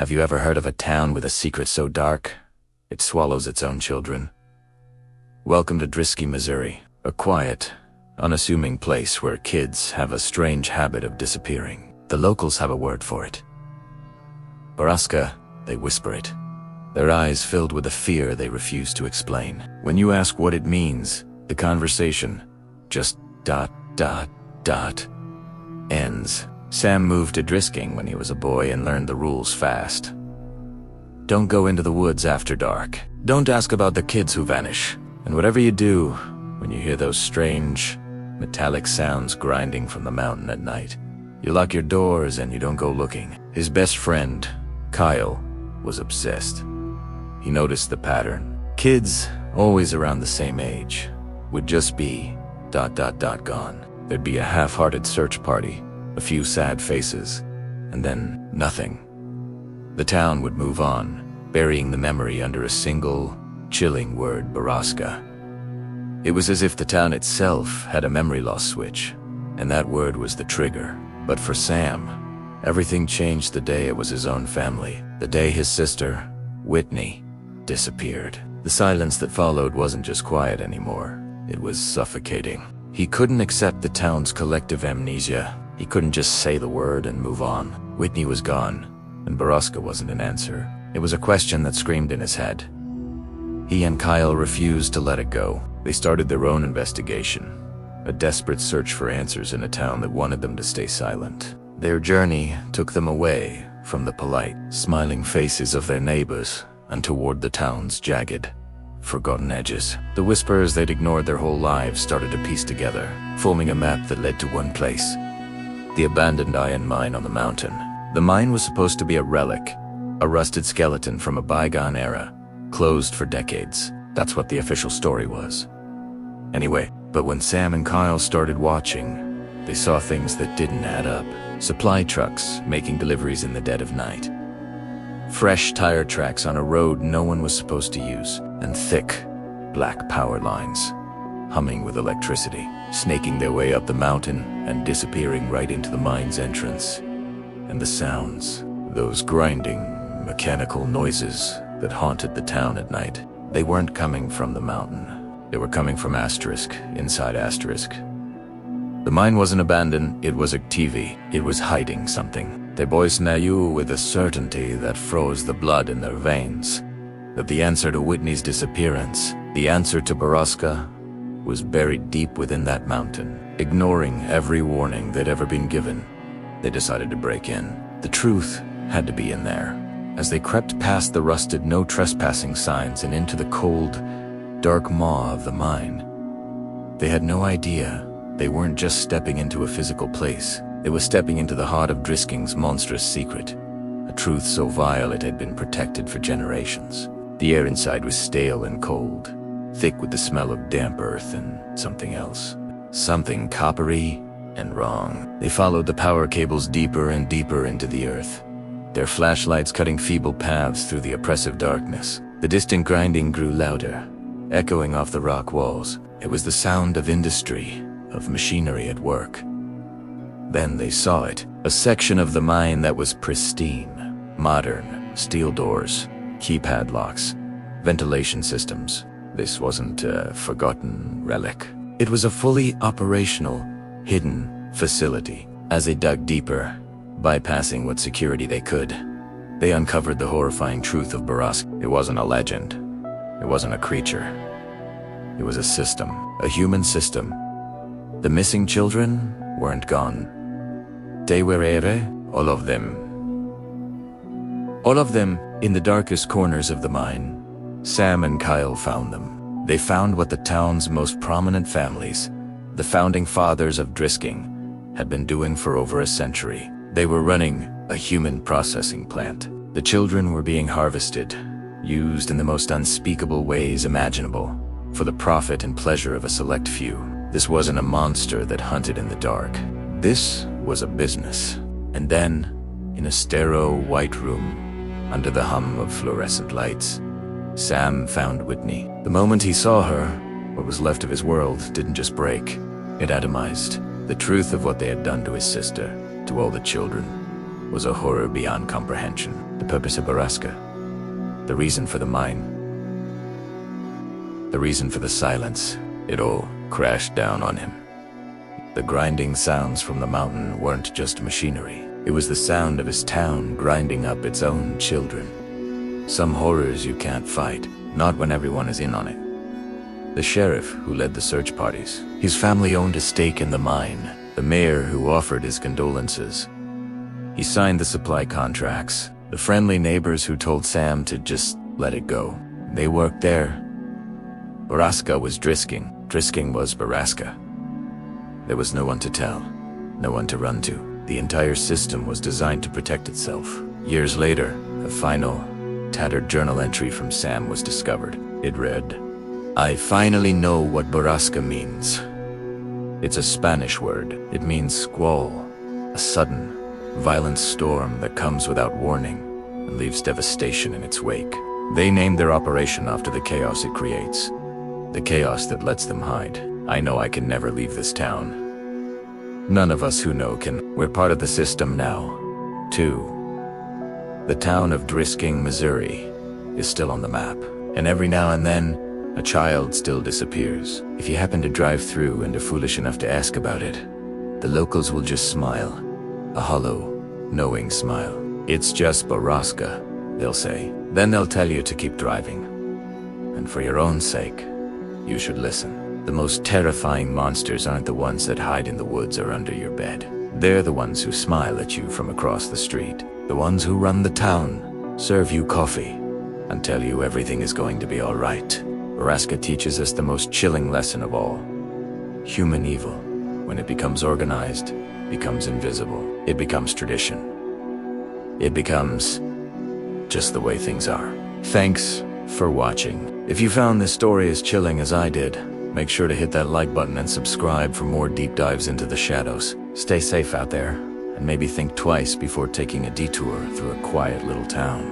Have you ever heard of a town with a secret so dark it swallows its own children? Welcome to Drisky, Missouri, a quiet, unassuming place where kids have a strange habit of disappearing. The locals have a word for it. Borrasca, they whisper it, their eyes filled with a fear they refuse to explain. When you ask what it means, the conversation just ... ends. Sam moved to Drisking when he was a boy and learned the rules fast. Don't go into the woods after dark. Don't ask about the kids who vanish. And whatever you do, when you hear those strange, metallic sounds grinding from the mountain at night, you lock your doors and you don't go looking. His best friend, Kyle, was obsessed. He noticed the pattern. Kids, always around the same age, would just be ... gone. There'd be a half-hearted search party, a few sad faces, and then nothing. The town would move on, burying the memory under a single, chilling word: Borrasca. It was as if the town itself had a memory loss switch, and that word was the trigger. But for Sam, everything changed the day it was his own family, the day his sister, Whitney, disappeared. The silence that followed wasn't just quiet anymore, it was suffocating. He couldn't accept the town's collective amnesia. He couldn't just say the word and move on. Whitney was gone, and Borrasca wasn't an answer. It was a question that screamed in his head. He and Kyle refused to let it go. They started their own investigation, a desperate search for answers in a town that wanted them to stay silent. Their journey took them away from the polite, smiling faces of their neighbors and toward the town's jagged, forgotten edges. The whispers they'd ignored their whole lives started to piece together, forming a map that led to one place: the abandoned iron mine on the mountain. The mine was supposed to be a relic, a rusted skeleton from a bygone era, closed for decades. That's what the official story was. Anyway, but when Sam and Kyle started watching, they saw things that didn't add up. Supply trucks making deliveries in the dead of night, fresh tire tracks on a road no one was supposed to use, and thick, black power lines, humming with electricity, snaking their way up the mountain and disappearing right into the mine's entrance. And the sounds, those grinding, mechanical noises that haunted the town at night, they weren't coming from the mountain. They were coming from Asterisk, inside Asterisk. The mine wasn't abandoned, it was active. It was hiding something. The boys knew with a certainty that froze the blood in their veins, that the answer to Whitney's disappearance, the answer to Borrasca, was buried deep within that mountain. Ignoring every warning they'd ever been given, they decided to break in. The truth had to be in there. As they crept past the rusted no trespassing signs and into the cold, dark maw of the mine, they had no idea they weren't just stepping into a physical place. They were stepping into the heart of Drisking's monstrous secret, a truth so vile it had been protected for generations. The air inside was stale and cold, thick with the smell of damp earth and something else. Something coppery and wrong. They followed the power cables deeper and deeper into the earth, their flashlights cutting feeble paths through the oppressive darkness. The distant grinding grew louder, echoing off the rock walls. It was the sound of industry, of machinery at work. Then they saw it, a section of the mine that was pristine, modern, steel doors, keypad locks, ventilation systems. This wasn't a forgotten relic. It was a fully operational, hidden facility. As they dug deeper, bypassing what security they could, they uncovered the horrifying truth of Borrasca. It wasn't a legend. It wasn't a creature. It was a system, a human system. The missing children weren't gone. They were all of them. All of them in the darkest corners of the mine. Sam and Kyle found them. They found what the town's most prominent families, the founding fathers of Drisking, had been doing for over a century. They were running a human processing plant. The children were being harvested, used in the most unspeakable ways imaginable, for the profit and pleasure of a select few. This wasn't a monster that hunted in the dark. This was a business. And then, in a sterile white room, under the hum of fluorescent lights, Sam found Whitney. The moment he saw her, what was left of his world didn't just break. It atomized. The truth of what they had done to his sister, to all the children. was a horror beyond comprehension. The purpose of Borrasca, the reason for the mine, the reason for the silence, it all crashed down on him. The grinding sounds from the mountain weren't just machinery. It was the sound of his town grinding up its own children. Some horrors you can't fight, not when everyone is in on it. The sheriff who led the search parties, his family owned a stake in the mine. The mayor who offered his condolences. He signed the supply contracts. The friendly neighbors who told Sam to just let it go. They worked there. Borrasca was Drisking. Drisking was Borrasca. There was no one to tell, no one to run to. The entire system was designed to protect itself. Years later, a final, tattered journal entry from Sam was discovered. It read, "I finally know what Borrasca means. It's a Spanish word. It means squall, a sudden, violent storm that comes without warning and leaves devastation in its wake. They named their operation after the chaos it creates, the chaos that lets them hide. I know I can never leave this town. None of us who know can. We're part of the system now, too. The town of Drisking, Missouri, is still on the map, and every now and then, a child still disappears. If you happen to drive through and are foolish enough to ask about it, the locals will just smile, a hollow, knowing smile. It's just Borrasca, they'll say. Then they'll tell you to keep driving. And for your own sake, you should listen. The most terrifying monsters aren't the ones that hide in the woods or under your bed. They're the ones who smile at you from across the street. The ones who run the town, serve you coffee, and tell you everything is going to be all right. Borrasca teaches us the most chilling lesson of all. Human evil, when it becomes organized, becomes invisible. It becomes tradition. It becomes just the way things are. Thanks for watching. If you found this story as chilling as I did, make sure to hit that like button and subscribe for more deep dives into the shadows. Stay safe out there, and maybe think twice before taking a detour through a quiet little town.